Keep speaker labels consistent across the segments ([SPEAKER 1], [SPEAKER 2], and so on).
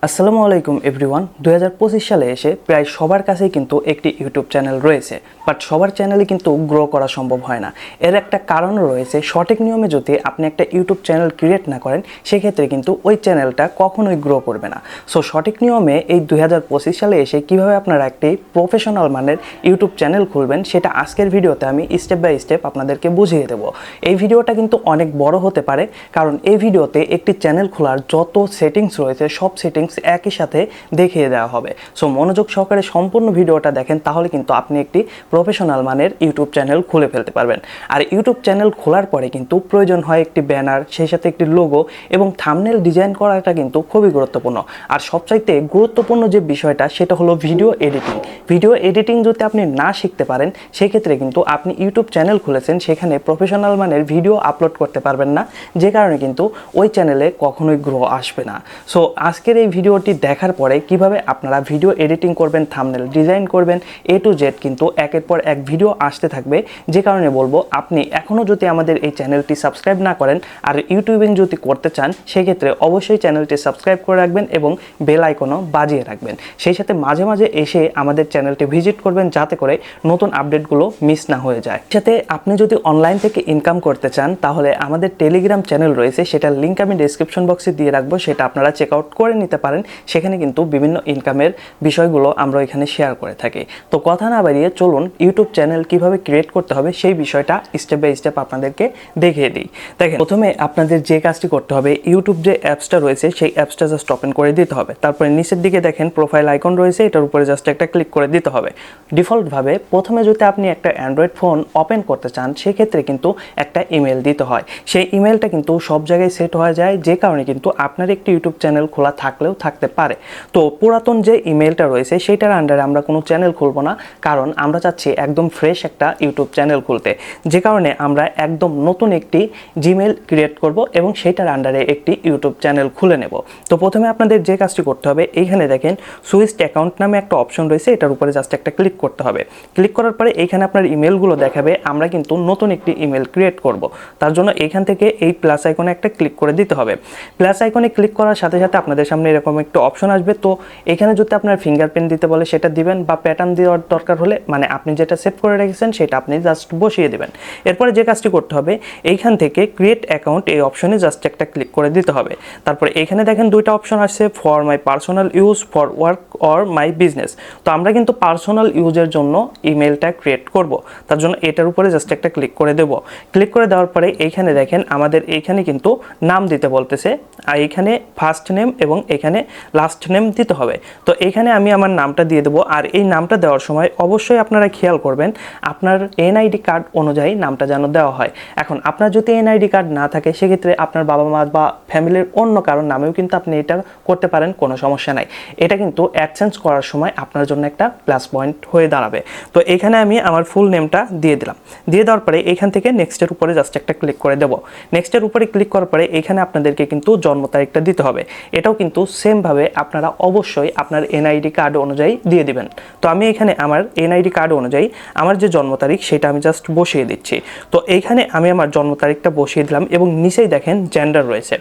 [SPEAKER 1] আসসালামু আলাইকুম এভরিওয়ান। 2025 সালে এসে প্রায় সবার কাছেই কিন্তু একটি ইউটিউব চ্যানেল রয়েছে, বাট সবার চ্যানেলে কিন্তু গ্রো করা সম্ভব হয় না। এর একটা কারণও রয়েছে, সঠিক নিয়মে যদি আপনি একটা ইউটিউব চ্যানেল ক্রিয়েট না করেন সেক্ষেত্রে কিন্তু ওই চ্যানেলটা কখনোই গ্রো করবে না। সো সঠিক নিয়মে এই 2025 সালে এসে কিভাবে আপনারা একটি প্রফেশনাল মানের ইউটিউব চ্যানেল খুলবেন সেটা আজকের ভিডিওতে আমি স্টেপ বাই স্টেপ আপনাদেরকে বুঝিয়ে দেবো। এই ভিডিওটা কিন্তু অনেক বড় হতে পারে, কারণ এই ভিডিওতে একটি চ্যানেল খোলার যত সেটিংস রয়েছে সব সেটিংস একই সাথে দেখিয়ে দেওয়া হবে। সো মনোযোগ সহকারে সম্পূর্ণ ভিডিওটা দেখেন, তাহলে কিন্তু আপনি একটি প্রফেশনাল মানের ইউটিউব চ্যানেল খুলে ফেলতে পারবেন। আর ইউটিউব চ্যানেল খোলার পরে কিন্তু প্রয়োজন হয় একটি ব্যানার, সেই সাথে একটি লোগো এবং থাম্বনেল ডিজাইন করাটা কিন্তু খুবই গুরুত্বপূর্ণ। আর সবচাইতে গুরুত্বপূর্ণ যে বিষয়টা সেটা হলো ভিডিও এডিটিং। ভিডিও এডিটিং যদি আপনি না শিখতে পারেন সেক্ষেত্রে কিন্তু আপনি ইউটিউব চ্যানেল খুলেছেন, সেখানে প্রফেশনাল মানের ভিডিও আপলোড করতে পারবেন না, যে কারণে কিন্তু ওই চ্যানেলে কখনোই গ্রো আসবে না। সো আজকের এই ভিডিওটি দেখার পরে কিভাবে আপনারা ভিডিও এডিটিং করবেন, থাম্বনেল ডিজাইন করবেন, এ টু জেড কিন্তু একের পর এক ভিডিও আসতে থাকবে। যে কারণে বলবো, আপনি এখনও যদি আমাদের এই চ্যানেলটি সাবস্ক্রাইব না করেন আর ইউটিউবিং যদি করতে চান সেক্ষেত্রে অবশ্যই চ্যানেলটি সাবস্ক্রাইব করে রাখবেন এবং বেল আইকনও বাজিয়ে রাখবেন। সেই সাথে মাঝে মাঝে এসে আমাদের চ্যানেলটি ভিজিট করবেন, যাতে করে নতুন আপডেটগুলো মিস না হয়ে যায়। সাথে আপনি যদি অনলাইন থেকে ইনকাম করতে চান তাহলে আমাদের টেলিগ্রাম চ্যানেল রয়েছে, সেটার লিঙ্ক আমি ডেসক্রিপশন বক্সে দিয়ে রাখবো, সেটা আপনারা চেক আউট করে নিতে পারেন। সেখানে কিন্তু বিভিন্ন ইনকামের বিষয়গুলো আমরা এখানে শেয়ার করে থাকি। তো কথা না বাড়িয়ে চলুন ইউটিউব চ্যানেল কিভাবে ক্রিয়েট করতে হবে সেই বিষয়টা স্টেপ বাই স্টেপ আপনাদেরকে দেখিয়ে দিই। দেখেন, প্রথমে আপনাদের যে কাজটি করতে হবে, ইউটিউব যে অ্যাপসটা রয়েছে সেই অ্যাপসটা জাস্ট ওপেন করে দিতে হবে। তারপরে নিচের দিকে দেখেন প্রোফাইল আইকন রয়েছে, এটার উপরে জাস্ট একটা ক্লিক করে দিতে হবে। ডিফল্টভাবে প্রথমে যদি আপনি একটা অ্যান্ড্রয়েড ফোন ওপেন করতে চান সেক্ষেত্রে কিন্তু একটা ইমেল দিতে হয়। সেই ইমেলটা কিন্তু সব জায়গায় সেট হয়ে যায়, যে কারণে কিন্তু আপনার একটি ইউটিউব চ্যানেল খোলা থাকলেও থাকতে পারে। তো পুরাতন যে ইমেলটা রয়েছে সেইটার আন্ডারে আমরা কোনো চ্যানেল খুলবো না, কারণ আমরা চাচ্ছি একদম ফ্রেশ একটা ইউটিউব চ্যানেল খুলতে। যে কারণে আমরা একদম নতুন একটি জিমেল ক্রিয়েট করব এবং সেইটার আন্ডারে একটি ইউটিউব চ্যানেল খুলে নেব। তো প্রথমে আপনাদের যে কাজটি করতে হবে, এইখানে দেখেন সুইচ অ্যাকাউন্ট নামে একটা অপশন রয়েছে, এটার উপরে জাস্ট একটা ক্লিক করতে হবে। ক্লিক করার পরে এইখানে আপনার ইমেলগুলো দেখাবে। আমরা কিন্তু নতুন একটি ইমেল ক্রিয়েট করব, তার জন্য এইখান থেকে এই প্লাস আইকনে একটা ক্লিক করে দিতে হবে। প্লাস আইকনে ক্লিক করার সাথে সাথে আপনাদের সামনে এরকম একটা অপশন আসবে। তো এখানে যদি আপনার ফিঙ্গারপ্রিন্ট দিতে বলে সেটা দিবেন, বা প্যাটার্ন দেওয়ার দরকার হলে মানে আপনি যেটা সেভ করে রেখেছেন সেটা আপনি জাস্ট বসিয়ে দেবেন। এরপরে যে কাজটি করতে হবে, এইখান থেকে ক্রিয়েট অ্যাকাউন্ট এই অপশনে জাস্ট একটা ক্লিক করে দিতে হবে। তারপরে এখানে দেখেন দুইটা অপশন আসছে, for my personal use, for work or my business. তো আমরা কিন্তু পার্সোনাল ইউজের জন্য ইমেলটা ক্রিয়েট করব, তার জন্য এটার উপরে জাস্ট একটা ক্লিক করে দেব। ক্লিক করে দেওয়ার পরে এইখানে দেখেন আমাদের এইখানে কিন্তু নাম দিতে বলতেছে, আর এইখানে ফার্স্ট নেম এবং এখানে লাস্ট নেম দিতে হবে। তো এখানে আমি আমার নামটা দিয়ে দেবো। আর এই নামটা দেওয়ার সময় অবশ্যই আপনারা খেয়াল করবেন আপনার এনআইডি কার্ড অনুযায়ী নামটা যেন দেওয়া হয়। এখন আপনার যদি এনআইডি কার্ড না থাকে সেক্ষেত্রে আপনার বাবা মা বা ফ্যামিলির অন্য কারোর নামেও কিন্তু আপনি এটা করতে পারেন, কোনো সমস্যা নাই। এটা কিন্তু অ্যাডসেন্স করার সময় আপনার জন্য একটা প্লাস পয়েন্ট হয়ে দাঁড়াবে। তো এখানে আমি আমার ফুল নেমটা দিয়ে দিলাম। দিয়ে দেওয়ার পরে এখান থেকে নেক্সটের উপরে জাস্ট একটা ক্লিক করে দেবো। নেক্সটের উপরে ক্লিক করার পরে এখানে আপনাদেরকে কিন্তু জন্ম তারিখটা দিতে হবে। এটাও কিন্তু সেমভাবে আপনারা অবশ্যই আপনার এনআইডি কার্ড অনুযায়ী দিয়ে দিবেন। তো আমি এখানে আমার এনআইডি কার্ড অনুযায়ী আমার যে জন্ম তারিখ সেটা আমি জাস্ট বসিয়ে দিচ্ছি। তো এইখানে আমি আমার জন্ম তারিখটা বসিয়ে দিলাম এবং নিচেই দেখেন জেন্ডার রয়েছে।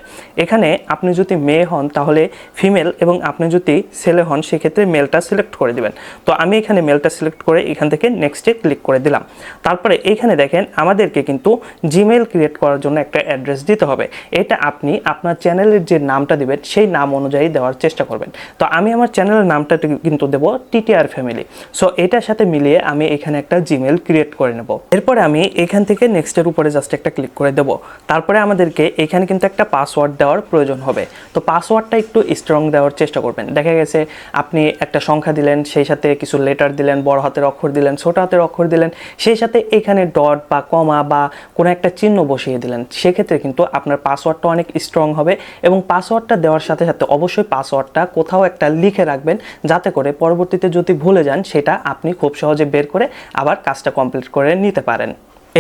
[SPEAKER 1] এখানে আপনি যদি মেয়ে হন তাহলে ফিমেল, এবং আপনি যদি ছেলে হন সেক্ষেত্রে মেলটা সিলেক্ট করে দিবেন। তো আমি এখানে মেলটা সিলেক্ট করে এখান থেকে নেক্সটে ক্লিক করে দিলাম। তারপরে এইখানে দেখেন আমাদেরকে কিন্তু জিমেল ক্রিয়েট করার জন্য একটা অ্যাড্রেস দিতে হবে। এটা আপনি আপনার চ্যানেলের যে নামটা দিবেন সেই নাম অনুযায়ী দেওয়ার চেষ্টা করবেন। তো আমি আমার চ্যানেলের নামটা কিন্তু দেবো টিটিআর ফ্যামিলি। সো এটার সাথে মিলিয়ে আমি এখানে একটা জিমেল ক্রিয়েট করে নেব। এরপরে আমি এখান থেকে নেক্সটের উপরে জাস্ট একটা ক্লিক করে দেবো। তারপরে আমাদেরকে এখানে কিন্তু একটা পাসওয়ার্ড দেওয়ার প্রয়োজন হবে। তো পাসওয়ার্ডটা একটু স্ট্রং দেওয়ার চেষ্টা করবেন। দেখা গেছে আপনি একটা সংখ্যা দিলেন, সেই সাথে কিছু লেটার দিলেন, বড় হাতের অক্ষর দিলেন, ছোট হাতের অক্ষর দিলেন, সেই সাথে এখানে ডট বা কমা বা কোনো একটা চিহ্ন বসিয়ে দিলেন, সেক্ষেত্রে কিন্তু আপনার পাসওয়ার্ডটা অনেক স্ট্রং হবে। এবং পাসওয়ার্ডটা দেওয়ার সাথে সাথে অবশ্যই পাসওয়ার্ডটা কোথাও একটা লিখে রাখবেন, যাতে করে পরবর্তীতে যদি ভুলে যান সেটা আপনি খুব সহজে বের করে আবার কাজটা কমপ্লিট করে নিতে পারেন।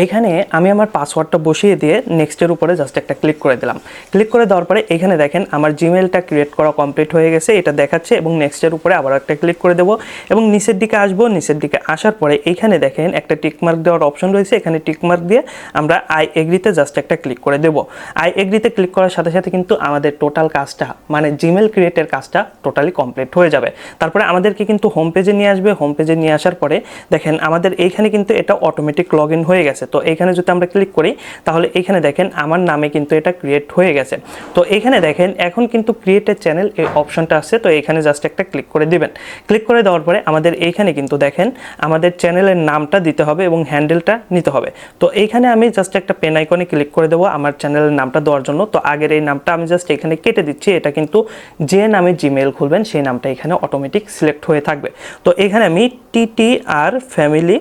[SPEAKER 1] এইখানে আমি আমার পাসওয়ার্ডটা বসিয়ে দিয়ে নেক্সটের উপরে জাস্ট একটা ক্লিক করে দিলাম। ক্লিক করে দেওয়ার পরে এখানে দেখেন আমার জিমেলটা ক্রিয়েট করা কমপ্লিট হয়ে গেছে, এটা দেখাচ্ছে। এবং নেক্সটের উপরে আবার একটা ক্লিক করে দেবো এবং নিচের দিকে আসবো। নিচের দিকে আসার পরে এইখানে দেখেন একটা টিকমার্ক দেওয়ার অপশন রয়েছে, এখানে টিকমার্ক দিয়ে আমরা আই এগ্রিতে জাস্ট একটা ক্লিক করে দেবো। আই এগ্রিতে ক্লিক করার সাথে সাথে কিন্তু আমাদের টোটাল কাজটা মানে জিমেল ক্রিয়েটের কাজটা টোটালি কমপ্লিট হয়ে যাবে। তারপরে আমাদেরকে কিন্তু হোম পেজে নিয়ে আসবে। হোম পেজে নিয়ে আসার পরে দেখেন আমাদের এইখানে কিন্তু এটা অটোমেটিক লগ ইন হয়ে গেছে। তো এইখানে যদি আমরা ক্লিক করি তাহলে এইখানে দেখেন আমার নামে কিন্তু এটা ক্রিয়েট হয়ে গেছে। তো এইখানে দেখেন এখন কিন্তু ক্রিয়েটেড চ্যানেল এই অপশনটা আছে, তো এইখানে জাস্ট একটা ক্লিক করে দিবেন। ক্লিক করে দেওয়ার পরে আমাদের এইখানে কিন্তু দেখেন আমাদের চ্যানেলের নামটা দিতে হবে এবং হ্যান্ডেলটা নিতে হবে। তো এইখানে আমি জাস্ট একটা পেন আইকনে ক্লিক করে দেবো আমার চ্যানেলের নামটা দেওয়ার জন্য। তো আগের এই নামটা আমি জাস্ট এখানে কেটে দিচ্ছি, এটা কিন্তু যে নামে জিমেল খুলবেন সেই নামটা এখানে অটোমেটিক সিলেক্ট হয়ে থাকবে। তো এখানে আমি TTR ফ্যামিলি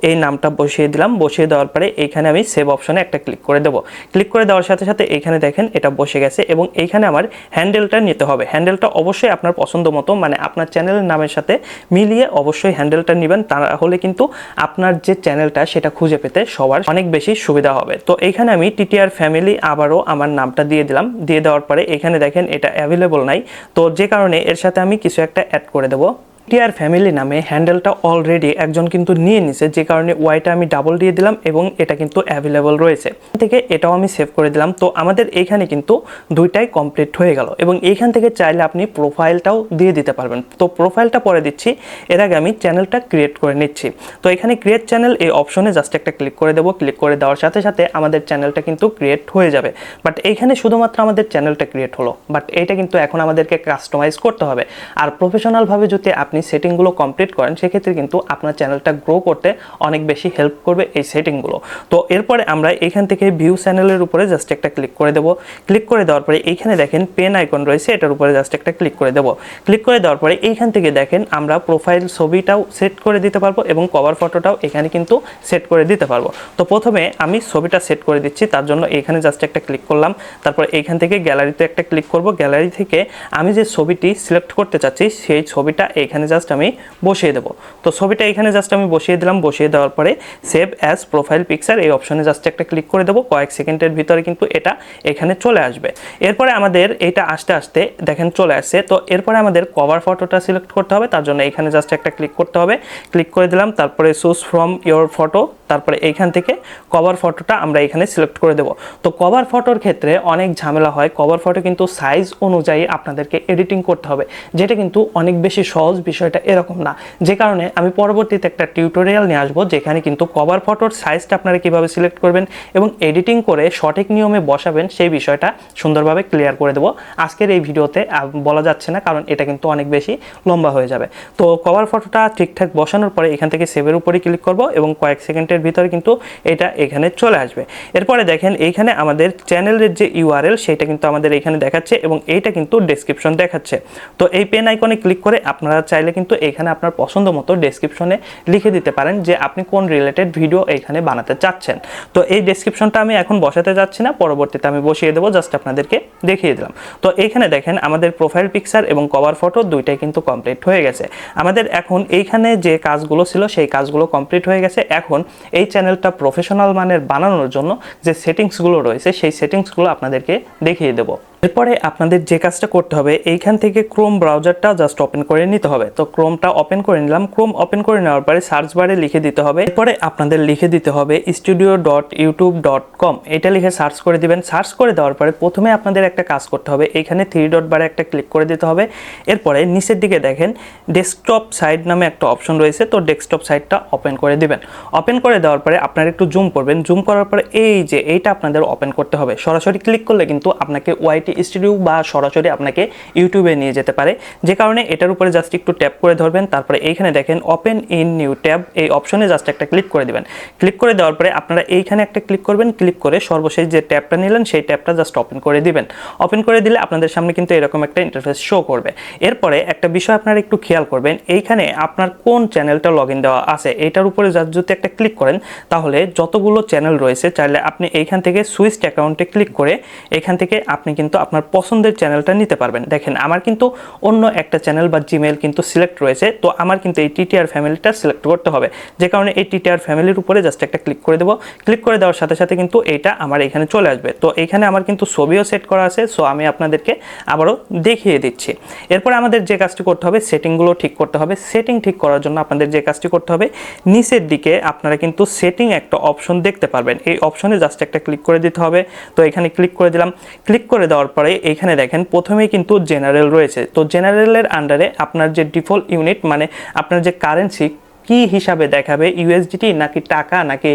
[SPEAKER 1] এই নামটা বসিয়ে দিলাম। বসিয়ে দেওয়ার পরে এইখানে আমি সেভ অপশনে একটা ক্লিক করে দেবো। ক্লিক করে দেওয়ার সাথে সাথে এইখানে দেখেন এটা বসে গেছে এবং এইখানে আমার হ্যান্ডেলটা নিতে হবে। হ্যান্ডেলটা অবশ্যই আপনার পছন্দ মতো মানে আপনার চ্যানেলের নামের সাথে মিলিয়ে অবশ্যই হ্যান্ডেলটা নেবেন, তাহলে কিন্তু আপনার যে চ্যানেলটা সেটা খুঁজে পেতে সবার অনেক বেশি সুবিধা হবে। তো এইখানে আমি TTR ফ্যামিলি আবারও আমার নামটা দিয়ে দিলাম। দিয়ে দেওয়ার পরে এখানে দেখেন এটা অ্যাভেলেবল নাই, তো যে কারণে এর সাথে আমি কিছু একটা অ্যাড করে দেবো। TTR ফ্যামিলি নামে হ্যান্ডেলটা অলরেডি একজন কিন্তু নিয়ে নিছে, যে কারণে ওয়াইটা আমি ডাবল দিয়ে দিলাম এবং এটা কিন্তু অ্যাভেলেবল রয়েছে। থেকে এটাও আমি সেভ করে দিলাম। তো আমাদের এইখানে কিন্তু দুইটাই কমপ্লিট হয়ে গেল এবং এইখান থেকে চাইলে আপনি প্রোফাইলটাও দিয়ে দিতে পারবেন। তো প্রোফাইলটা পরে দিচ্ছি, এর আগে আমি চ্যানেলটা ক্রিয়েট করে নিচ্ছি। তো এখানে ক্রিয়েট চ্যানেল এই অপশনে জাস্ট একটা ক্লিক করে দেবো। ক্লিক করে দেওয়ার সাথে সাথে আমাদের চ্যানেলটা কিন্তু ক্রিয়েট হয়ে যাবে। বাট এইখানে শুধুমাত্র আমাদের চ্যানেলটা ক্রিয়েট হলো, বাট এইটা কিন্তু এখন আমাদেরকে কাস্টমাইজ করতে হবে। আর প্রফেশনালভাবে যদি আপনি সেটিংগুলো কমপ্লিট করেন সেক্ষেত্রে কিন্তু আপনার চ্যানেলটা গ্রো করতে অনেক বেশি হেল্প করবে এই সেটিংগুলো। তো এরপরে আমরা এখান থেকে ভিউ চ্যানেলের উপরে জাস্ট একটা ক্লিক করে দেবো। ক্লিক করে দেওয়ার পরে এইখানে দেখেন পেন আইকন রয়েছে, এটার উপরে জাস্ট একটা ক্লিক করে দেবো। ক্লিক করে দেওয়ার পরে এইখান থেকে দেখেন আমরা প্রোফাইল ছবিটাও সেট করে দিতে পারবো এবং কভার ফটোটাও এখানে কিন্তু সেট করে দিতে পারবো। তো প্রথমে আমি ছবিটা সেট করে দিচ্ছি, তার জন্য এইখানে জাস্ট একটা ক্লিক করলাম। তারপরে এইখান থেকে গ্যালারিতে একটা ক্লিক করব। গ্যালারি থেকে আমি যে ছবিটি সিলেক্ট করতে চাচ্ছি সেই ছবিটা এইখানে জাস্ট আমি বসিয়ে দেবো। তো ছবিটা এখানে জাস্ট আমি বসিয়ে দিলাম। বসিয়ে দেওয়ার পরে সেভ অ্যাজ প্রোফাইল পিকচার এই অপশনে জাস্ট একটা ক্লিক করে দেবো। কয়েক সেকেন্ডের ভিতরে কিন্তু এটা এখানে চলে আসবে। এরপরে আমাদের এটা আস্তে আস্তে দেখেন চলে আসছে। তো এরপরে আমাদের কভার ফটোটা সিলেক্ট করতে হবে, তার জন্য এখানে জাস্ট একটা ক্লিক করতে হবে। ক্লিক করে দিলাম, তারপরে চুজ ফ্রম ইয়োর ফটো, তারপরে এইখান থেকে কভার ফটোটা আমরা এখানে সিলেক্ট করে দেবো। তো কভার ফটোর ক্ষেত্রে অনেক ঝামেলা হয়, কভার ফটো কিন্তু সাইজ অনুযায়ী আপনাদেরকে এডিটিং করতে হবে, যেটা কিন্তু অনেক বেশি সহজ বিষয়টা এরকম না। যে কারণে আমি পরবর্তীতে একটা টিউটোরিয়াল নিয়ে আসবো যেখানে কিন্তু কভার ফটোর সাইজটা আপনারা কীভাবে সিলেক্ট করবেন এবং এডিটিং করে সঠিক নিয়মে বসাবেন সেই বিষয়টা সুন্দরভাবে ক্লিয়ার করে দেবো। আজকের এই ভিডিওতে বলা যাচ্ছে না, কারণ এটা কিন্তু অনেক বেশি লম্বা হয়ে যাবে। তো কভার ফটোটা ঠিকঠাক বসানোর পরে এখান থেকে সেভের উপরে ক্লিক করব এবং কয়েক সেকেন্ডের ভিতরে কিন্তু এটা এখানে চলে আসবে। এরপরে দেখেন এইখানে আমাদের চ্যানেলের যে URL সেটা কিন্তু আমাদের এখানে দেখাচ্ছে এবং এইটা কিন্তু ডেসক্রিপশন দেখাচ্ছে। তো এই পেন আইকনে ক্লিক করে আপনারা চাইলে কিন্তু এখানে আপনার পছন্দ মতো ডেসক্রিপশনে লিখে দিতে পারেন যে আপনি কোন রিলেটেড ভিডিও এখানে বানাতে চাচ্ছেন। তো এই ডেসক্রিপশনটা আমি এখন বসাতে যাচ্ছি না, পরবর্তীতে আমি বসিয়ে দেবো, জাস্ট আপনাদেরকে দেখিয়ে দিলাম। তো এইখানে দেখেন আমাদের প্রোফাইল পিকচার এবং কভার ফটো দুইটাই কিন্তু কমপ্লিট হয়ে গেছে। আমাদের এখন এইখানে যে কাজগুলো ছিল সেই কাজগুলো কমপ্লিট হয়ে গেছে। এখন এই চ্যানেলটা প্রফেশনাল মানের বানানোর জন্য যে সেটিংসগুলো রয়েছে সেই সেটিংসগুলো আপনাদেরকে দেখিয়ে দেবো। এরপরে আপনাদের যে কাজটা করতে হবে এইখান থেকে ক্রোম ব্রাউজারটা জাস্ট ওপেন করে নিতে হবে। তো ক্রোমটা ওপেন করে নিলাম। ক্রোম ওপেন করে নেওয়ার পরে সার্চ বারে লিখে দিতে হবে, এরপরে আপনাদের লিখে দিতে হবে studio.youtube.com, এটা লিখে সার্চ করে দিবেন। সার্চ করে দেওয়ার পরে প্রথমে আপনাদের একটা কাজ করতে হবে, এইখানে 3 ডট বারে একটা ক্লিক করে দিতে হবে। এরপরে নিচের দিকে দেখেন ডেস্কটপ সাইট নামে একটা অপশন রয়েছে, তো ডেস্কটপ সাইটটা ওপেন করে দিবেন। ওপেন করে দেওয়ার পরে আপনারা একটু জুম করবেন। জুম করার পরে এই যে এইটা আপনাদের ওপেন করতে হবে। সরাসরি ক্লিক করলে কিন্তু আপনাকে ওয়াইটি স্টুডিও বা সরাসরি আপনাকে ইউটিউবে নিয়ে যেতে পারে, যে কারণে এটার উপরে জাস্ট একটু ট্যাপ করে ধরবেন। তারপরে এইখানে দেখেন ওপেন ইন নিউ ট্যাব এই অপশনে জাস্ট একটা ক্লিক করে দিবেন। ক্লিক করে দেওয়ার পরে আপনারা এইখানে একটা ক্লিক করবেন। ক্লিক করে সর্বশেষ যে ট্যাবটা নিলেন সেই ট্যাবটা জাস্ট ওপেন করে দিবেন। ওপেন করে দিলে আপনাদের সামনে কিন্তু এরকম একটা ইন্টারফেস শো করবে। এরপরে একটা বিষয় আপনারা একটু খেয়াল করবেন, এইখানে আপনার কোন চ্যানেলটা লগ ইন দেওয়া আছে এইটার উপরে যদি একটা ক্লিক করেন তাহলে যতগুলো চ্যানেল রয়েছে চাইলে আপনি এইখান থেকে সুইচ অ্যাকাউন্টে ক্লিক করে এখান থেকে আপনি কিন্তু কিন্তু আপনার পছন্দের চ্যানেলটা নিতে পারবেন। দেখেন আমার কিন্তু অন্য একটা চ্যানেল বা জিমেইল কিন্তু সিলেক্ট রয়েছে, তো আমার কিন্তু এই টিটিআর ফ্যামিলিটা সিলেক্ট করতে হবে, যে কারণে এই টিটিআর ফ্যামিলির উপরে জাস্ট একটা ক্লিক করে দেবো। ক্লিক করে দেওয়ার সাথে সাথে কিন্তু এইটা আমার এখানে চলে আসবে। তো এখানে আমার কিন্তু ছবিও সেট করা আছে, সো আমি আপনাদেরকে আবারও দেখিয়ে দিচ্ছি। এরপরে আমাদের যে কাজটি করতে হবে, সেটিংগুলো ঠিক করতে হবে। সেটিং ঠিক করার জন্য আপনাদের যে কাজটি করতে হবে, নিচের দিকে আপনারা কিন্তু সেটিং একটা অপশন দেখতে পারবেন, এই অপশনে জাস্ট একটা ক্লিক করে দিতে হবে। তো এখানে ক্লিক করে দিলাম। ক্লিক করে দেওয়ার পরে এখানে দেখেন প্রথমেই কিন্তু জেনারেল রয়েছে। তো জেনারেলের আন্ডারে আপনার যে ডিফল্ট ইউনিট মানে আপনার যে কারেন্সি কি হিসাবে দেখাবে, ইউএসডিটি নাকি টাকা নাকি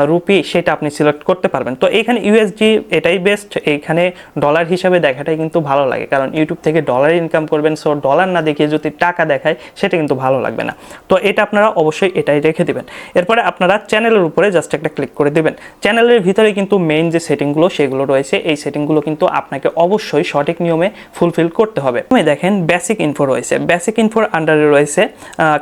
[SPEAKER 1] রুপি, সেটা আপনি সিলেক্ট করতে পারবেন। তো এখানে ইউএসডি এটাই বেস্ট, এইখানে ডলার হিসাবে দেখাটাই কিন্তু ভালো লাগে, কারণ ইউটিউব থেকে ডলার ইনকাম করবেন, সো ডলার না দেখিয়ে যদি টাকা দেখায় সেটা কিন্তু ভালো লাগবে না। তো এটা আপনারা অবশ্যই এটাই রেখে দিবেন। এরপরে আপনারা চ্যানেলের উপরে জাস্ট একটা ক্লিক করে দিবেন। চ্যানেলের ভিতরে কিন্তু মেইন যে সেটিংগুলো সেগুলো রয়েছে, এই সেটিংগুলো কিন্তু আপনাকে অবশ্যই সঠিক নিয়মে ফুলফিল করতে হবে। তুমি দেখেন বেসিক ইনফো রয়েছে, বেসিক ইনফোর আন্ডারে রয়েছে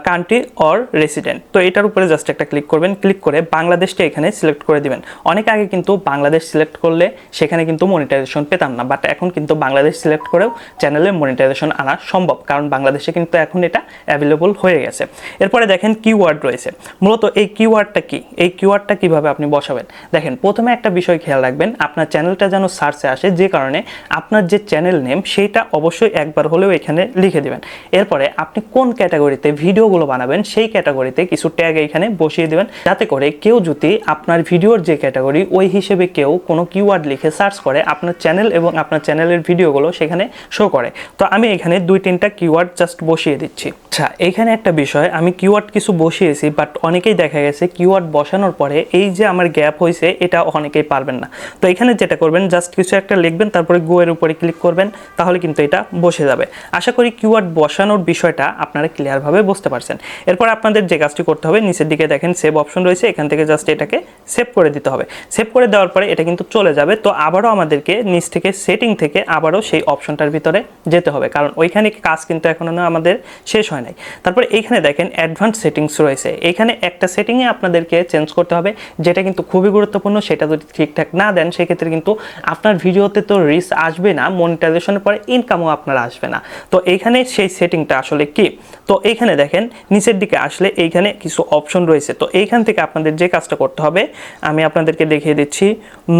[SPEAKER 1] কান্ট্রি অর রেসিডেন্ট। তো এটার উপরে জাস্ট একটা ক্লিক করবেন। ক্লিক করে বাংলাদেশটা এখানে সিলেক্ট করে দিবেন। অনেক আগে কিন্তু বাংলাদেশ সিলেক্ট করলে সেখানে কিন্তু মনিটাইজেশন পেতাম না, বাট এখন কিন্তু বাংলাদেশ সিলেক্ট করেও চ্যানেলে মনিটাইজেশন আনা সম্ভব, কারণ বাংলাদেশে কিন্তু এখন এটা অ্যাভেলেবল হয়ে গেছে। এরপরে দেখেন কিওয়ার্ড রয়েছে। মূলত এই কিওয়ার্ডটা কি, এই কিওয়ার্ডটা কিভাবে আপনি বসাবেন, দেখেন প্রথমে একটা বিষয় খেয়াল রাখবেন, আপনার চ্যানেলটা যেন সার্চে আসে, যে কারণে আপনার যে চ্যানেল নেম সেইটা অবশ্যই একবার হলেও এখানে লিখে দিবেন। এরপরে আপনি কোন ক্যাটাগরিতে ভিডিওগুলো বানাবেন সেই ক্যাটাগরিতে কিছু ট্যাগ এখানে বসিয়ে দিবেন, যাতে করে কেউ যদি আপনার ভিডিওর যে ক্যাটাগরি ওই হিসেবে কেউ কোনো কিওয়ার্ড লিখে সার্চ করে, আপনার চ্যানেল এবং আপনার চ্যানেলের ভিডিওগুলো সেখানে শো করে। তো আমি এখানে 2-3টা কিওয়ার্ড জাস্ট বসিয়ে দিচ্ছি। আচ্ছা, এখানে একটা বিষয়, আমি কিওয়ার্ড কিছু বসিয়েছি, বাট অনেকেই দেখা গেছে কিওয়ার্ড বসানোর পরে এই যে আমার গ্যাপ হয়েছে এটা অনেকেই পারবেন না। তো এখানে যেটা করবেন, জাস্ট কিছু একটা লিখবেন, তারপরে গো এর উপরে ক্লিক করবেন, তাহলে কিন্তু এটা বসে যাবে। আশা করি কিওয়ার্ড বসানোর বিষয়টা আপনারা ক্লিয়ারভাবে বুঝতে পারছেন। এরপর আপনাদের যে কাজটি করতে হবে, নিচের দিকে দেখেন সেভ অপশন রয়েছে, এখান থেকে জাস্ট এটাকে সেভ করে দিতে হবে। সেভ করে দেওয়ার পরে এটা কিন্তু চলে যাবে। তো আবারও আমাদেরকে নিচ থেকে সেটিং থেকে আবারও সেই অপশনটার ভিতরে যেতে হবে, কারণ ওইখানে কাজ কিন্তু এখনো আমাদের শেষ হয় নাই। তারপরে এইখানে দেখেন অ্যাডভান্স সেটিংস রয়েছে, এখানে একটা সেটিংয়ে আপনাদেরকে চেঞ্জ করতে হবে, যেটা কিন্তু খুবই গুরুত্বপূর্ণ। সেটা যদি ঠিকঠাক না দেন সেক্ষেত্রে কিন্তু আপনার ভিডিওতে তো রিচ আসবে না, মনিটাইজেশনের পরে ইনকামও আপনার আসবে না। তো এইখানে সেই সেটিংটা আসলে কি, তো এইখানে দেখেন নিচের দিকে আসলে এইখানে কিছু অপশন রয়েছে। তো এইখান থেকে আপনাদের যে কাজটা করতে হবে আমি আপনাদেরকে দেখিয়ে দিচ্ছি,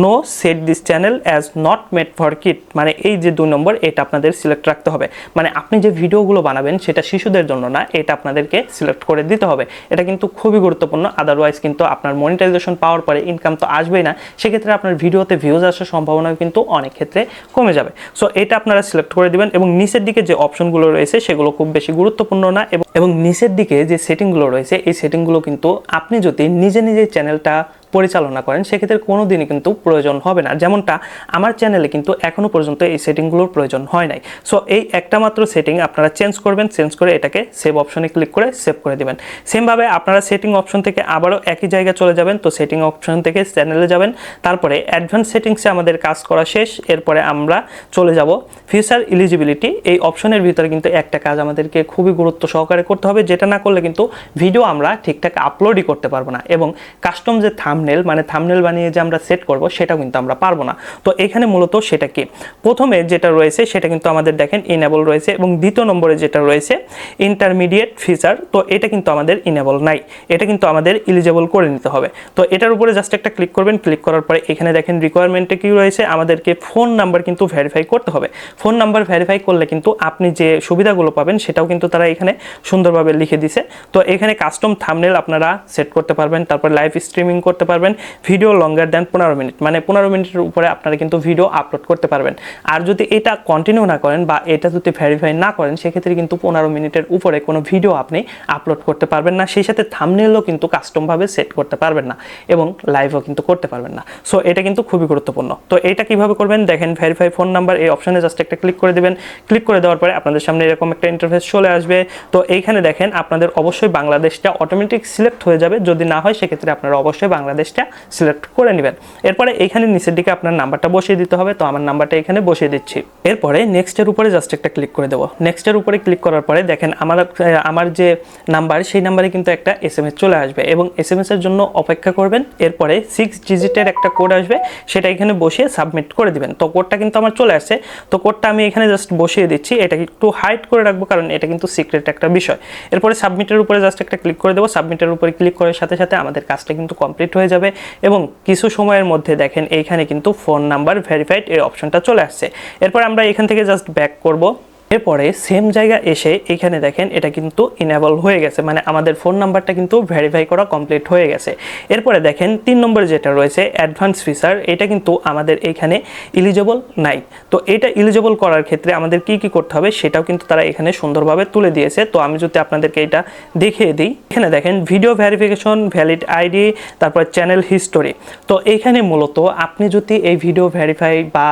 [SPEAKER 1] no set this channel as not made for kid, মানে এই যে 2 নম্বর এটা আপনাদের সিলেক্ট রাখতে হবে। মানে আপনি যে ভিডিওগুলো বানাবেন সেটা শিশুদের জন্য না, এটা আপনাদেরকে সিলেক্ট করে দিতে হবে। এটা কিন্তু খুবই গুরুত্বপূর্ণ, আদারওয়াইজ কিন্তু আপনার মনিটাইজেশন পাওয়ার পরে ইনকাম তো আসবেই না, সেক্ষেত্রে আপনার ভিডিওতে ভিউজ আসার সম্ভাবনা কিন্তু অনেক ক্ষেত্রে কমে যাবে। সো এটা আপনারা সিলেক্ট করে দিবেন। এবং নিচের দিকে যে অপশনগুলো রয়েছে সেগুলো খুব বেশি গুরুত্বপূর্ণ না, এবং নিচের দিকে যে সেটিংগুলো রয়েছে এই সেটিংগুলো কিন্তু আপনি যদি নিজে নিজে চ্যানেলটা পরিচালনা করেন সেক্ষেত্রে কোনো দিনই কিন্তু প্রয়োজন হবে না, যেমনটা আমার চ্যানেলে কিন্তু এখনও পর্যন্ত এই সেটিংগুলোর প্রয়োজন হয় নাই। সো এই একটা মাত্র সেটিং আপনারা চেঞ্জ করবেন, চেঞ্জ করে এটাকে সেভ অপশনে ক্লিক করে সেভ করে দেবেন। সেমভাবে আপনারা সেটিং অপশন থেকে আবারও একই জায়গায় চলে যাবেন। তো সেটিং অপশন থেকে চ্যানেলে যাবেন, তারপরে অ্যাডভান্স সেটিংসে আমাদের কাজ করা শেষ। এরপরে আমরা চলে যাব ফিউচার এলিজিবিলিটি, এই অপশনের ভিতরে কিন্তু একটা কাজ আমাদেরকে খুবই গুরুত্ব সহকারে করতে হবে, যেটা না করলে কিন্তু ভিডিও আমরা ঠিকঠাক আপলোডই করতে পারবো না, এবং কাস্টম যে থাম্বনেল মানে থাম্বনেল বানিয়ে যে আমরা সেট করব সেটাও কিন্তু আমরা পারবো না। তো এখানে মূলত সেটা কি, প্রথমে যেটা রয়েছে সেটা কিন্তু আমাদের দেখেন ইনেবল রয়েছে, এবং দ্বিতীয় নম্বরে যেটা রয়েছে ইন্টারমিডিয়েট ফিচার, তো এটা কিন্তু আমাদের ইনেবল নাই, এটা কিন্তু আমাদের এলিজিবল করে নিতে হবে। তো এটার উপরে জাস্ট একটা ক্লিক করবেন। ক্লিক করার পরে এখানে দেখেন রিকোয়ারমেন্টে কি রয়েছে, আমাদেরকে ফোন নাম্বার কিন্তু ভেরিফাই করতে হবে। ফোন নাম্বার ভেরিফাই করলে কিন্তু আপনি যে সুবিধাগুলো পাবেন সেটাও কিন্তু তারা এখানে সুন্দরভাবে লিখে দিছে। তো এখানে কাস্টম থাম্বনেল আপনারা সেট করতে পারবেন, তারপর লাইভ স্ট্রিমিং করতে পারবেন, ভিডিও লঙ্গার দেন 15 মিনিট, মানে 15 মিনিটের উপরে আপনারা কিন্তু ভিডিও আপলোড করতে পারবেন। আর যদি এটা কন্টিনিউ না করেন বা এটা যদি ভেরিফাই না করেন সেক্ষেত্রে কিন্তু 15 মিনিটের উপরে কোনো ভিডিও আপনি আপলোড করতে পারবেন না, সেই সাথে থাম্বনেলও কিন্তু কাস্টমভাবে সেট করতে পারবেন না, এবং লাইভও কিন্তু করতে পারবেন না। সো এটা কিন্তু খুবই গুরুত্বপূর্ণ। তো এটা কিভাবে করবেন দেখেন, ভেরিফাই ফোন নাম্বার এই অপশনে জাস্ট একটা ক্লিক করে দেবেন। ক্লিক করে দেওয়ার পরে আপনাদের সামনে এরকম একটা ইন্টারফেস চলে আসবে। তো এইখানে দেখেন আপনাদের অবশ্যই বাংলাদেশটা অটোমেটিক সিলেক্ট হয়ে যাবে, যদি না হয় সেক্ষেত্রে আপনারা অবশ্যই বাংলাদেশটা সিলেক্ট করে নেবেন। এরপরে এইখানে নিচের দিকে আপনার নাম্বারটা বসিয়ে দিতে হবে, তো আমার নাম্বারটা এখানে বসিয়ে দিচ্ছি। এরপরে নেক্সটের উপরে জাস্ট একটা ক্লিক করে দেবো। নেক্সটের উপরে ক্লিক করার পরে দেখেন আমার যে নাম্বার সেই নাম্বারে কিন্তু একটা SMS চলে আসবে এবং SMS এর জন্য অপেক্ষা করবেন। এরপরে 6 ডিজিটের একটা কোড আসবে, সেটা এখানে বসিয়ে সাবমিট করে দিবেন। তো কোডটা কিন্তু আমার চলে আসছে, তো কোডটা আমি এখানে জাস্ট বসিয়ে দিচ্ছি। এটা একটু হাইড করে রাখবো কারণ এটা কিন্তু সিক্রেট একটা বিষয়। এরপরে সাবমিটের উপরে জাস্ট একটা ক্লিক করে দেবো। সাবমিটের উপরে ক্লিক করার সাথে সাথে আমাদের কাজটা কিন্তু কমপ্লিট হয়ে যাবে এবং কিছু সময়ের মধ্যে দেখেন এইখানে কিন্তু ফোন নাম্বার ভেরিফাইড এই অপশনটা চলে আসছে। এরপর আমরা এখান থেকে জাস্ট ব্যাক করব। এরপরে সেম জায়গা এসে এখানে দেখেন এটা কিন্তু ইনেবল হয়ে গেছে, মানে আমাদের ফোন নাম্বারটা কিন্তু ভেরিফাই করা কমপ্লিট হয়ে গেছে। এরপরে দেখেন 3 নম্বরে যেটা রয়েছে অ্যাডভান্স ফিচার, এটা কিন্তু আমাদের এখানে এলিজিবল নাই। তো এটা এলিজিবল করার ক্ষেত্রে আমাদের কি কি করতে হবে সেটাও কিন্তু তারা এখানে সুন্দরভাবে তুলে দিয়েছে। তো আমি যদি আপনাদেরকে এটা দেখিয়ে দিই, এখানে দেখেন ভিডিও ভেরিফিকেশন, ভ্যালিড আইডি, তারপর চ্যানেল হিস্টোরি। তো এইখানে মূলত আপনি যদি এই ভিডিও ভেরিফাই বা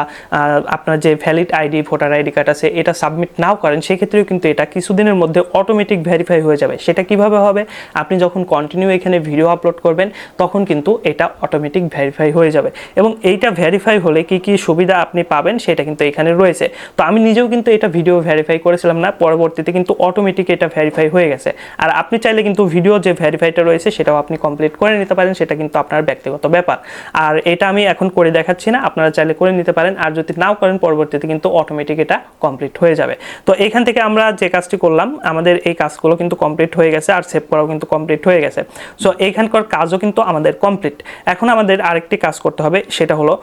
[SPEAKER 1] আপনার যে valid ID, voter ID card আছে এটা সাবমিট নাও করেন, সেক্ষেত্রেও কিন্তু এটা কিছুদিনের মধ্যে অটোমেটিক ভেরিফাই হয়ে যাবে। সেটা কিভাবে হবে, আপনি যখন কন্টিনিউ এখানে ভিডিও আপলোড করবেন তখন কিন্তু এটা অটোমেটিক ভেরিফাই হয়ে যাবে। এবং এইটা ভেরিফাই হলে কি কি সুবিধা আপনি পাবেন সেটা কিন্তু এখানে রয়েছে। তো আমি নিজেও কিন্তু এটা ভিডিও ভেরিফাই করেছিলাম না, পরবর্তীতে কিন্তু অটোমেটিক এটা ভেরিফাই হয়ে গেছে। আর আপনি চাইলে কিন্তু ভিডিও যে ভেরিফাইটা রয়েছে সেটাও আপনি কমপ্লিট করে নিতে পারেন, সেটা কিন্তু আপনার ব্যক্তিগত ব্যাপার। আর এটা আমি এখন করে দেখাচ্ছি না, আপনারা চাইলে করে নিতে পারেন। আর যদি নাও করেন পরবর্তীতে কিন্তু অটোমেটিক এটা কমপ্লিট হয়ে যাবে। তো এখান থেকে আমরা যে কাজটি করলাম, আমাদের এই কাজগুলো কিন্তু কমপ্লিট হয়ে গেছে আর সেভ করাও কিন্তু কমপ্লিট হয়ে গেছে। সো এইখানকার কাজও কিন্তু আমাদের কমপ্লিট। এখন আমাদের আরেকটি কাজ করতে হবে, সেটা হলো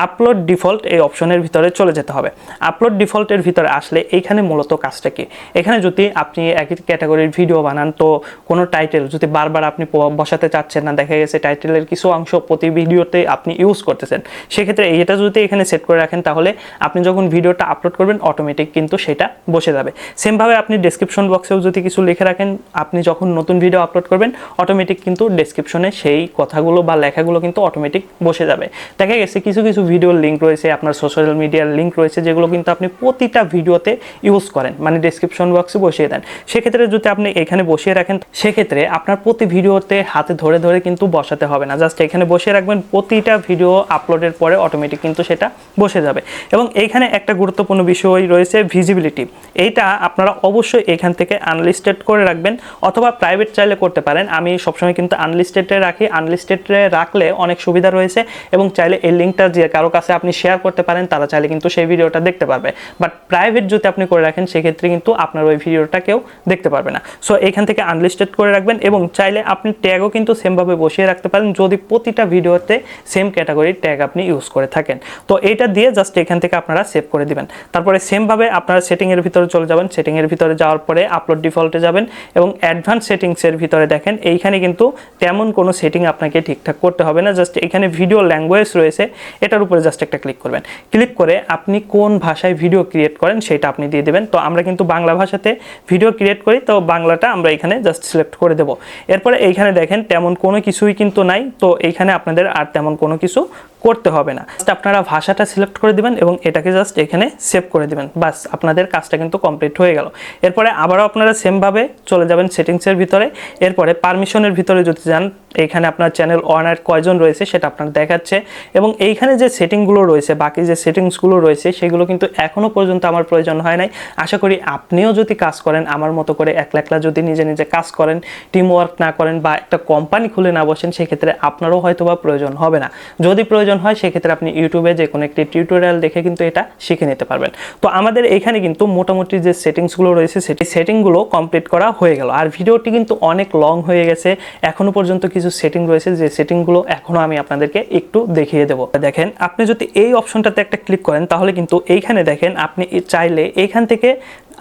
[SPEAKER 1] আপলোড ডিফল্ট এই অপশনের ভিতরে চলে যেতে হবে। আপলোড ডিফল্টের ভিতরে আসলে এইখানে মূলত কাজটা কি, এখানে যদি আপনি একই ক্যাটাগরির ভিডিও বানান, তো কোনো টাইটেল যদি বারবার আপনি বসাতে চাচ্ছেন না, দেখা গেছে টাইটেলের কিছু অংশ প্রতি ভিডিওতে আপনি ইউজ করতেছেন, সেক্ষেত্রে এটা যদি এখানে সেট করে রাখেন তাহলে আপনি যখন ভিডিওটা আপলোড করবেন অটোমেটিক কিন্তু সেটা বসে যাবে। সেমভাবে আপনি ডেসক্রিপশন বক্সেও যদি কিছু লিখে রাখেন, আপনি যখন নতুন ভিডিও আপলোড করবেন অটোমেটিক কিন্তু ডেসক্রিপশনে সেই কথাগুলো বা লেখাগুলো কিন্তু অটোমেটিক বসে যাবে। দেখা গেছে কিছু কিছু ভিডিওর লিঙ্ক রয়েছে, আপনার সোশ্যাল মিডিয়ার লিঙ্ক রয়েছে, যেগুলো কিন্তু আপনি প্রতিটা ভিডিওতে ইউজ করেন, মানে ডেসক্রিপশন বক্সে বসিয়ে দেন। সেক্ষেত্রে যদি আপনি এখানে বসিয়ে রাখেন, সেক্ষেত্রে আপনার প্রতি ভিডিওতে হাতে ধরে ধরে কিন্তু বসাতে হবে না, জাস্ট এখানে বসিয়ে রাখবেন, প্রতিটা ভিডিও আপলোডের পরে অটোমেটিক কিন্তু সেটা বসে যাবে। এবং এইখানে একটা গুরুত্বপূর্ণ বিষয় রয়েছে ভিজিবিলিটি। এইটা আপনারা অবশ্যই এখান থেকে আনলিস্টেড করে রাখবেন অথবা প্রাইভেট চাইলে করতে পারেন। আমি সবসময় কিন্তু আনলিস্টেডে রাখি, আনলিস্টেডে রাখলে অনেক সুবিধা রয়েছে এবং চাইলে এই লিঙ্কটা যে কারো কাছে আপনি শেয়ার করতে পারেন, তারা চাইলে কিন্তু সেই ভিডিওটা দেখতে পারবে। বাট প্রাইভেট যদি আপনি করে রাখেন সেক্ষেত্রে কিন্তু আপনার ওই ভিডিওটা কেউ দেখতে পারবে না। সো এখান থেকে আনলিস্টেড করে রাখবেন এবং চাইলে আপনি ট্যাগও কিন্তু সেমভাবে বসিয়ে রাখতে পারেন যদি প্রতিটা ভিডিওতে সেম ক্যাটাগরির ট্যাগ আপনি ইউজ করে থাকেন। তো এইটা দিয়ে জাস্ট এখান থেকে আপনারা সেভ করে দিবেন। তারপরে সেমভাবে আপনারা সেটিংয়ের ভিতরে চলে যাবেন, সেটিংয়ের ভিতরে যাওয়ার পরে আপলোড ডিফল্টে যাবেন এবং অ্যাডভান্স সেটিংসের ভিতরে দেখেন এইখানে কিন্তু তেমন কোনো সেটিং আপনাকে ঠিকঠাক করতে হবে না, জাস্ট এখানে ভিডিও ল্যাঙ্গুয়েজ রয়েছে, এটার উপরে জাস্ট একটা ক্লিক করবেন। ক্লিক করে আপনি কোন ভাষায় ভিডিও ক্রিয়েট করেন সেটা আপনি দিয়ে দেবেন। তো আমরা কিন্তু বাংলা ভাষাতে ভিডিও ক্রিয়েট করি, তো বাংলাটা আমরা এখানে জাস্ট সিলেক্ট করে দেব। এরপরে এইখানে দেখেন তেমন কোনো কিছুই কিন্তু নাই, তো এইখানে আপনাদের আর তেমন কোনো কিছু করতে হবে না, জাস্ট আপনারা ভাষাটা সিলেক্ট করে দিবেন এবং এটাকে জাস্ট এখানে সেভ করে দিবেন, বাস আপনাদের কাজটা কিন্তু কমপ্লিট হয়ে গেল। এরপরে আবারও আপনারা সেমভাবে চলে যাবেন সেটিংসের ভিতরে। এরপরে পারমিশনের ভিতরে যদি যান, এইখানে আপনার চ্যানেল ওনার কয়জন রয়েছে সেটা আপনার দেখাচ্ছে এবং এইখানে যে সেটিংগুলো রয়েছে, বাকি যে সেটিংসগুলো রয়েছে সেগুলো কিন্তু এখনও পর্যন্ত আমার প্রয়োজন হয় নাই। আশা করি আপনিও যদি কাজ করেন আমার মতো করে একলা একলা যদি নিজে নিজে কাজ করেন, টিম ওয়ার্ক না করেন বা একটা কোম্পানি খুলে না বসেন, সেক্ষেত্রে আপনারও হয়তো বা প্রয়োজন হবে না। যদি প্রয়োজন হয় সেক্ষেত্রে আপনি ইউটিউবে যে কোনো একটি টিউটোরিয়াল দেখে কিন্তু এটা শিখে নিতে পারবেন। তো আমাদের এখানে কিন্তু মোটামুটি যে সেটিংসগুলো রয়েছে সেই সেটিংগুলো কমপ্লিট করা হয়ে গেল। আর ভিডিওটি কিন্তু অনেক লং হয়ে গেছে, এখনো পর্যন্ত কিছু সেটিং রয়েছে যে সেটিংগুলো এখনো আমি আপনাদেরকে একটু দেখিয়ে দেবো। দেখেন আপনি যদি এই অপশনটাতে একটা ক্লিক করেন তাহলে কিন্তু এইখানে দেখেন আপনি চাইলে এইখান থেকে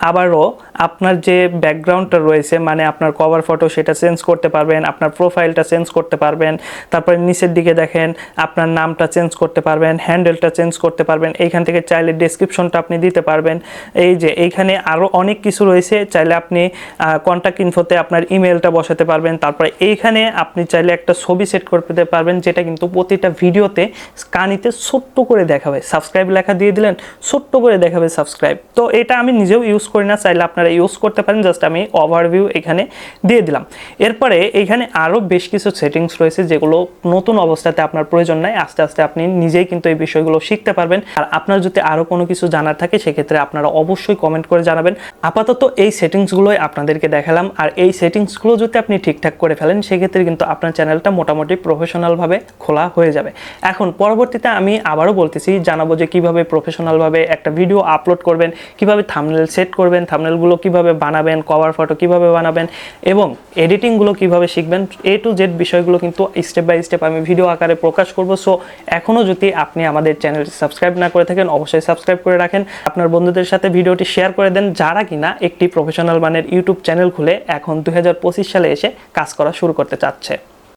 [SPEAKER 1] আবারও আপনার যে ব্যাকগ্রাউন্ডটা রয়েছে, মানে আপনার কভার ফটো, সেটা চেঞ্জ করতে পারবেন, আপনার প্রোফাইলটা চেঞ্জ করতে পারবেন, তারপরে নিচের দিকে দেখেন আপনার নামটা চেঞ্জ করতে পারবেন, হ্যান্ডেলটা চেঞ্জ করতে পারবেন, এইখান থেকে চাইলে ডেসক্রিপশনটা আপনি দিতে পারবেন। এই যে এইখানে আরও অনেক কিছু রয়েছে, চাইলে আপনি কন্ট্যাক্ট ইনফোতে আপনার ইমেলটা বসাতে পারবেন। তারপরে এইখানে আপনি চাইলে একটা ছবি সেট করতে পারবেন, যেটা কিন্তু প্রতিটা ভিডিওতে কানিতে ছোট্ট করে দেখাবে, সাবস্ক্রাইব লেখা দিয়ে দিলেন ছোট্ট করে দেখাবে সাবস্ক্রাইব। তো এটা আমি নিজেও ইউজ ইউজ করি না, চাইলে আপনারা ইউজ করতে পারেন। জাস্ট আমি ওভারভিউ এখানে দিয়ে দিলাম। এরপরে এখানে আরও বেশ কিছু সেটিংস রয়েছে যেগুলো নতুন অবস্থাতে আপনার প্রয়োজন নাই, আস্তে আস্তে আপনি নিজেই কিন্তু এই বিষয়গুলো শিখতে পারবেন। আর আপনার যদি আরও কোনো কিছু জানার থাকে সেক্ষেত্রে আপনারা অবশ্যই কমেন্ট করে জানাবেন। আপাতত এই সেটিংসগুলোই আপনাদেরকে দেখালাম, আর এই সেটিংসগুলো যদি আপনি ঠিকঠাক করে ফেলেন সেক্ষেত্রে কিন্তু আপনার চ্যানেলটা মোটামুটি প্রফেশনালভাবে খোলা হয়ে যাবে। এখন পরবর্তীতে আমি আবারও বলতেছি, জানাবো যে কীভাবে প্রফেশনালভাবে একটা ভিডিও আপলোড করবেন, কিভাবে থাম্বনেল সেট করবেন, থাম্বনেলগুলো কিভাবে বানাবেন, কভার ফটো কিভাবে বানাবেন এবং এডিটিংগুলো কিভাবে শিখবেন, A to Z বিষয়গুলো কিন্তু স্টেপ বাই স্টেপ আমি ভিডিও আকারে প্রকাশ করব। সো এখনও যদি আপনি আমাদের চ্যানেলটি সাবস্ক্রাইব না করে থাকেন অবশ্যই সাবস্ক্রাইব করে রাখেন, আপনার বন্ধুদের সাথে ভিডিওটি শেয়ার করে দেন যারা কিনা একটি প্রফেশনাল মানের ইউটিউব চ্যানেল খুলে এখন 2025 সালে এসে কাজ করা শুরু করতে চাচ্ছে।